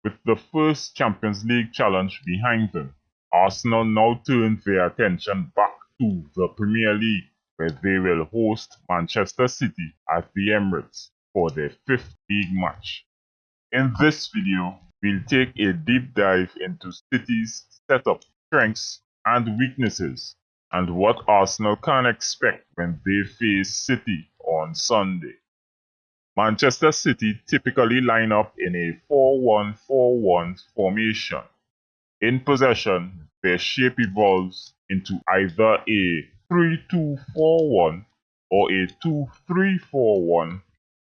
With the first Champions League challenge behind them, Arsenal now turn their attention back to the Premier League, where they will host Manchester City at the Emirates for their fifth league match. In this video, we'll take a deep dive into City's setup, strengths and weaknesses, and what Arsenal can expect when they face City on Sunday. Manchester City typically line up in a 4-1-4-1 formation. In possession, their shape evolves into either a 3-2-4-1 or a 2-3-4-1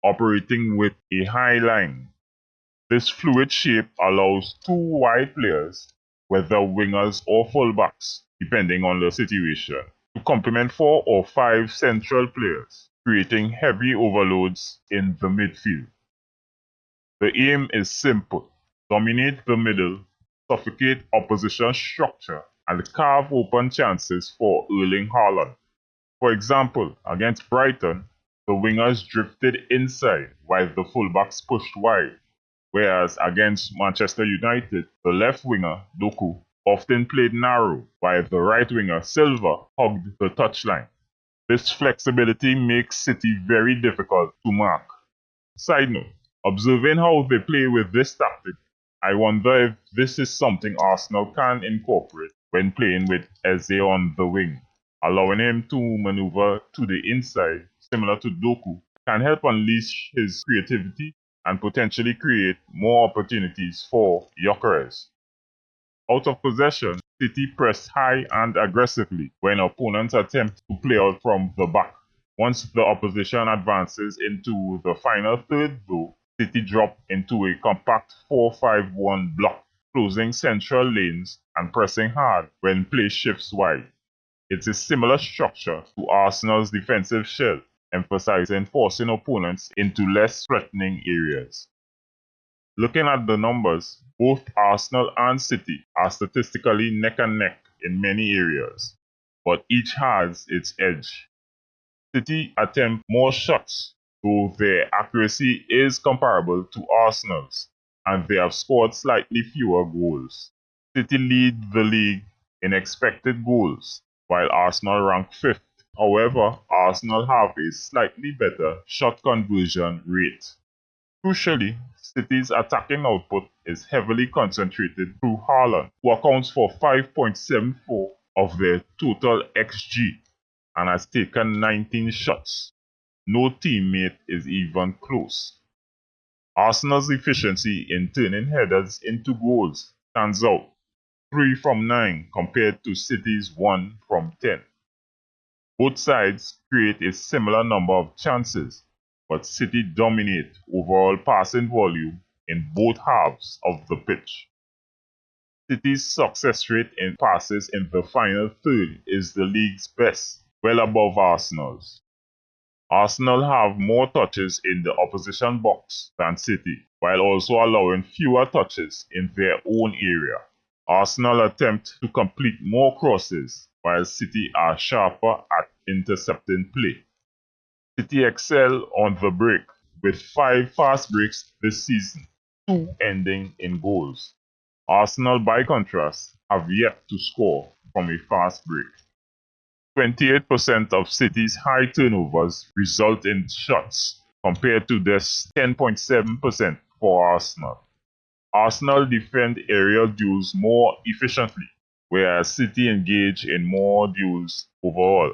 operating with a high line. This fluid shape allows two wide players, whether wingers or fullbacks, depending on the situation, to complement 4 or 5 central players, creating heavy overloads in the midfield. The aim is simple: dominate the middle, suffocate opposition structure, and carve open chances for Erling Haaland. For example, against Brighton, the wingers drifted inside while the fullbacks pushed wide, whereas against Manchester United, the left winger, Doku, often played narrow, while the right winger, Silva, hugged the touchline. This flexibility makes City very difficult to mark. Side note: observing how they play with this tactic, I wonder if this is something Arsenal can incorporate when playing with Eze on the wing. Allowing him to maneuver to the inside, similar to Doku, can help unleash his creativity and potentially create more opportunities for gyokeres. Out of possession, City press high and aggressively when opponents attempt to play out from the back. Once the opposition advances into the final third though, City drop into a compact 4-5-1 block, closing central lanes and pressing hard when play shifts wide. It's a similar structure to Arsenal's defensive shell, emphasizing forcing opponents into less threatening areas. Looking at the numbers, both Arsenal and City are statistically neck and neck in many areas, but each has its edge. City attempt more shots, though their accuracy is comparable to Arsenal's, and they have scored slightly fewer goals. City lead the league in expected goals, while Arsenal rank 5th. However, Arsenal have a slightly better shot conversion rate. Crucially, City's attacking output is heavily concentrated through Haaland, who accounts for 5.74 of their total XG and has taken 19 shots. No teammate is even close. Arsenal's efficiency in turning headers into goals stands out, 3 from 9 compared to City's 1 from 10. Both sides create a similar number of chances, but City dominate overall passing volume in both halves of the pitch. City's success rate in passes in the final third is the league's best, well above Arsenal's. Arsenal have more touches in the opposition box than City, while also allowing fewer touches in their own area. Arsenal attempt to complete more crosses, while City are sharper at intercepting play. City excel on the break, with 5 fast breaks this season, 2 ending in goals. Arsenal, by contrast, have yet to score from a fast break. 28% of City's high turnovers result in shots, compared to this 10.7% for Arsenal. Arsenal defend aerial duels more efficiently, whereas City engage in more duels overall.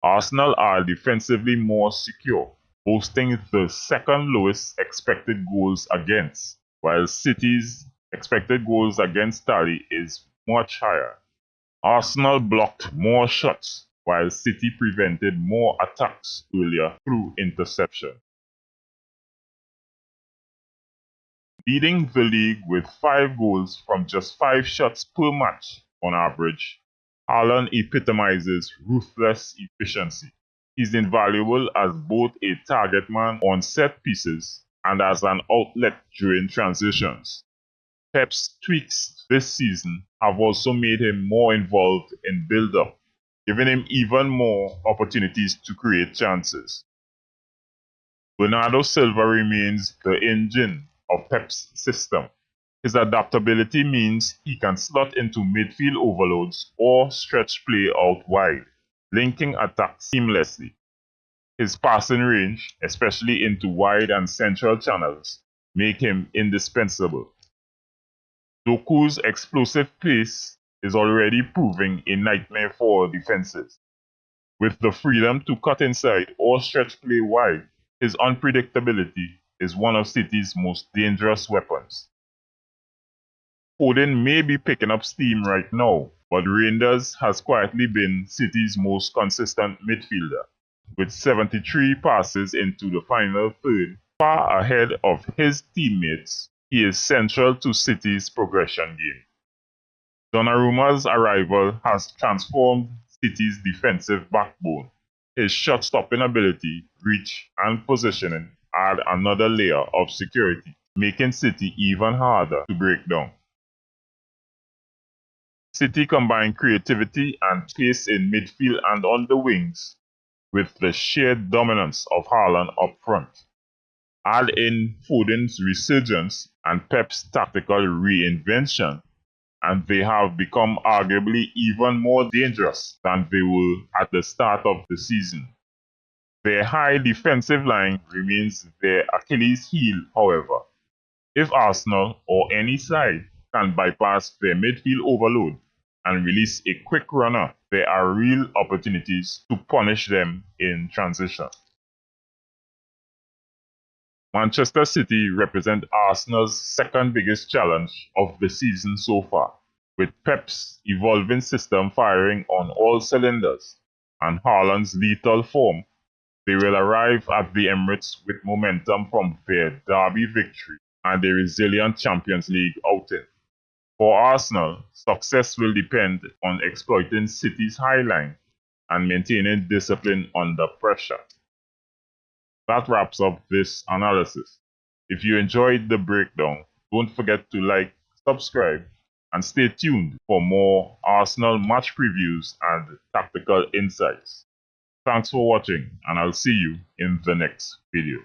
Arsenal are defensively more secure, boasting the second lowest expected goals against, while City's expected goals against tally is much higher. Arsenal blocked more shots, while City prevented more attacks earlier through interception. Leading the league with 5 goals from just 5 shots per match on average, Haaland epitomizes ruthless efficiency. He's invaluable as both a target man on set pieces and as an outlet during transitions. Pep's tweaks this season have also made him more involved in build-up, giving him even more opportunities to create chances. Bernardo Silva remains the engine of Pep's system. His adaptability means he can slot into midfield overloads or stretch play out wide, linking attacks seamlessly. His passing range, especially into wide and central channels, make him indispensable. Doku's explosive pace is already proving a nightmare for defenses. With the freedom to cut inside or stretch play wide, his unpredictability is one of City's most dangerous weapons. Foden may be picking up steam right now, but Reinders has quietly been City's most consistent midfielder. With 73 passes into the final third, far ahead of his teammates, he is central to City's progression game. Donnarumma's arrival has transformed City's defensive backbone. His shot-stopping ability, reach, and positioning add another layer of security, making City even harder to break down. City combine creativity and pace in midfield and on the wings with the sheer dominance of Haaland up front. Add in Foden's resurgence and Pep's tactical reinvention, and they have become arguably even more dangerous than they were at the start of the season. Their high defensive line remains their Achilles heel, however. If Arsenal or any side can bypass their midfield overload and release a quick runner, there are real opportunities to punish them in transition. Manchester City represent Arsenal's second biggest challenge of the season so far, with Pep's evolving system firing on all cylinders and Haaland's lethal form. They will arrive at the Emirates with momentum from their derby victory and a resilient Champions League outing. For Arsenal, success will depend on exploiting City's high line and maintaining discipline under pressure. That wraps up this analysis. If you enjoyed the breakdown, don't forget to like, subscribe, and stay tuned for more Arsenal match previews and tactical insights. Thanks for watching, and I'll see you in the next video.